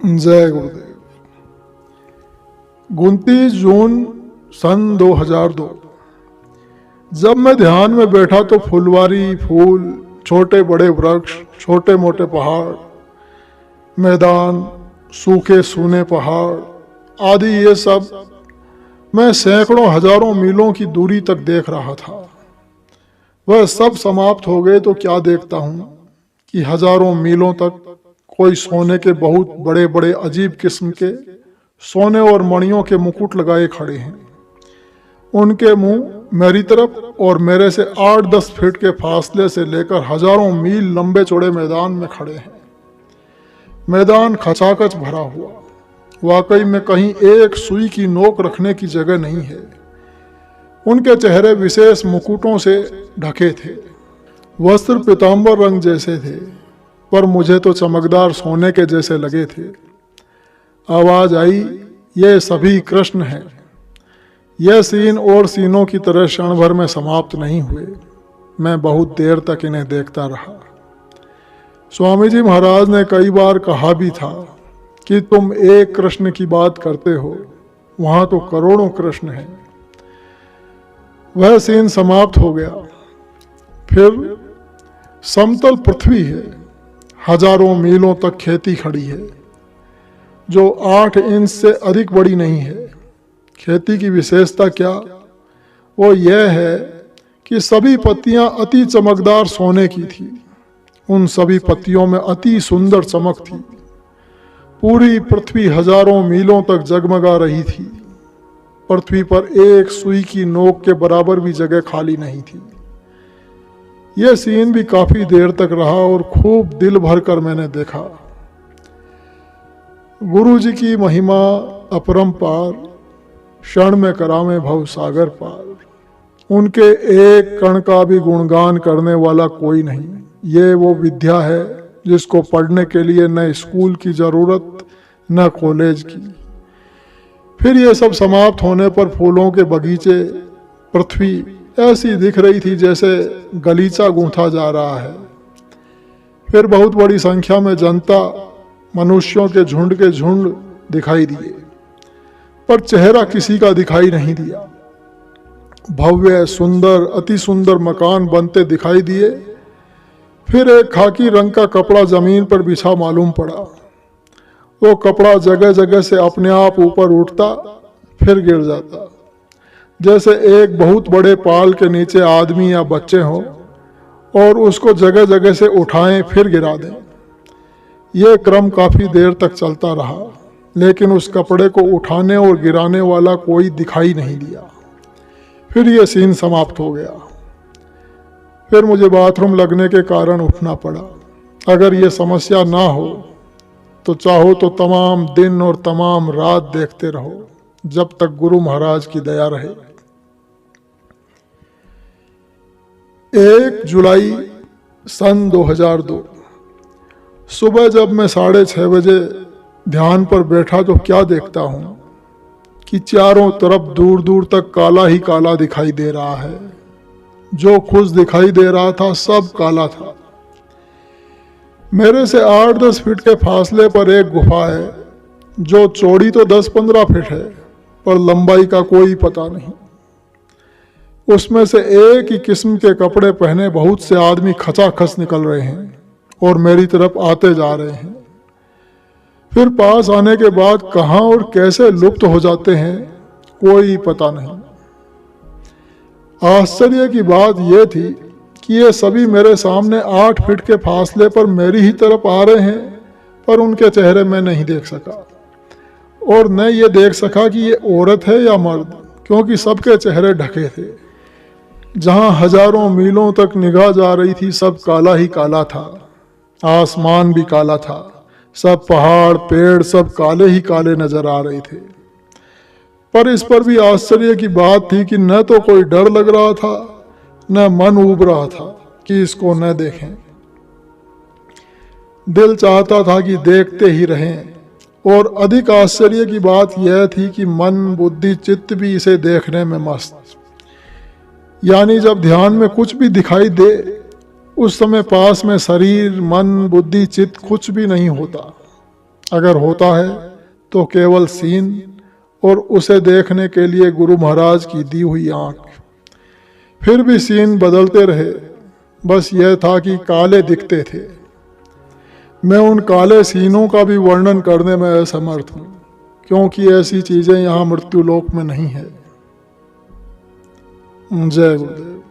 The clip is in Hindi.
जय गुरुदेव। 29 जून सन 2002। जब मैं ध्यान में बैठा तो फुलवारी, फूल, छोटे बड़े वृक्ष, छोटे मोटे पहाड़, मैदान, सूखे सूने पहाड़ आदि ये सब मैं सैकड़ों हजारों मीलों की दूरी तक देख रहा था। वह सब समाप्त हो गए तो क्या देखता हूँ कि हजारों मीलों तक कोई सोने के बहुत बड़े बड़े अजीब किस्म के सोने और मणियों के मुकुट लगाए खड़े हैं। उनके मुंह मेरी तरफ और मेरे से 8-10 फीट के फासले से लेकर हजारों मील लंबे चौड़े मैदान में खड़े हैं। मैदान खचाखच भरा हुआ, वाकई में कहीं एक सुई की नोक रखने की जगह नहीं है। उनके चेहरे विशेष मुकुटों से ढके थे। वस्त्र पीतांबर रंग जैसे थे, पर मुझे तो चमकदार सोने के जैसे लगे थे। आवाज आई, ये सभी कृष्ण हैं। यह सीन और सीनों की तरह क्षण भर में समाप्त नहीं हुए। मैं बहुत देर तक इन्हें देखता रहा। स्वामी जी महाराज ने कई बार कहा भी था कि तुम एक कृष्ण की बात करते हो, वहां तो करोड़ों कृष्ण हैं। वह सीन समाप्त हो गया। फिर समतल पृथ्वी है, हजारों मीलों तक खेती खड़ी है, जो 8 इंच से अधिक बड़ी नहीं है। खेती की विशेषता क्या? वो यह है कि सभी पत्तियां अति चमकदार सोने की थी। उन सभी पत्तियों में अति सुंदर चमक थी। पूरी पृथ्वी हजारों मीलों तक जगमगा रही थी। पृथ्वी पर एक सुई की नोक के बराबर भी जगह खाली नहीं थी। यह सीन भी काफी देर तक रहा और खूब दिल भर कर मैंने देखा। गुरु जी की महिमा अपरंपार, क्षण में करावे भव सागर पार। उनके एक कण का भी गुणगान करने वाला कोई नहीं। ये वो विद्या है जिसको पढ़ने के लिए न स्कूल की जरूरत न कॉलेज की। फिर ये सब समाप्त होने पर फूलों के बगीचे, पृथ्वी ऐसी दिख रही थी जैसे गलीचा गूंथा जा रहा है। फिर बहुत बड़ी संख्या में जनता, मनुष्यों के झुंड दिखाई दिए, पर चेहरा किसी का दिखाई नहीं दिया। भव्य सुंदर अति सुंदर मकान बनते दिखाई दिए। फिर एक खाकी रंग का कपड़ा जमीन पर बिछा मालूम पड़ा। वो कपड़ा जगह जगह से अपने आप ऊपर उठता, फिर गिर जाता, जैसे एक बहुत बड़े पाल के नीचे आदमी या बच्चे हों और उसको जगह जगह से उठाएं फिर गिरा दें। यह क्रम काफी देर तक चलता रहा, लेकिन उस कपड़े को उठाने और गिराने वाला कोई दिखाई नहीं दिया। फिर यह सीन समाप्त हो गया। फिर मुझे बाथरूम लगने के कारण उठना पड़ा। अगर यह समस्या ना हो तो चाहो तो तमाम दिन और तमाम रात देखते रहो, जब तक गुरु महाराज की दया रहे। 1 जुलाई सन 2002। सुबह जब मैं 6:30 बजे ध्यान पर बैठा तो क्या देखता हूं कि चारों तरफ दूर दूर तक काला ही काला दिखाई दे रहा है। जो कुछ दिखाई दे रहा था सब काला था। मेरे से 8-10 फीट के फासले पर एक गुफा है, जो चौड़ी तो 10-15 फीट है, पर लंबाई का कोई पता नहीं। उसमें से एक ही किस्म के कपड़े पहने बहुत से आदमी खचाखच निकल रहे हैं और मेरी तरफ आते जा रहे हैं। फिर पास आने के बाद कहां और कैसे लुप्त हो जाते हैं, कोई पता नहीं। आश्चर्य की बात यह थी कि ये सभी मेरे सामने 8 फीट के फासले पर मेरी ही तरफ आ रहे हैं, पर उनके चेहरे मैं नहीं देख सका और न ये देख सका कि ये औरत है या मर्द, क्योंकि सबके चेहरे ढके थे। जहां हजारों मीलों तक निगाह जा रही थी सब काला ही काला था। आसमान भी काला था, सब पहाड़ पेड़ सब काले ही काले नजर आ रहे थे। पर इस पर भी आश्चर्य की बात थी कि न तो कोई डर लग रहा था, न मन ऊब रहा था कि इसको न देखें। दिल चाहता था कि देखते ही रहें। और अधिक आश्चर्य की बात यह थी कि मन बुद्धि चित्त भी इसे देखने में मस्त। यानी जब ध्यान में कुछ भी दिखाई दे, उस समय पास में शरीर मन बुद्धि चित्त कुछ भी नहीं होता। अगर होता है तो केवल सीन और उसे देखने के लिए गुरु महाराज की दी हुई आंख। फिर भी सीन बदलते रहे, बस यह था कि काले दिखते थे। मैं उन काले सीनों का भी वर्णन करने में असमर्थ हूं, क्योंकि ऐसी चीजें यहां मृत्युलोक में नहीं है। जय गुरुदेव।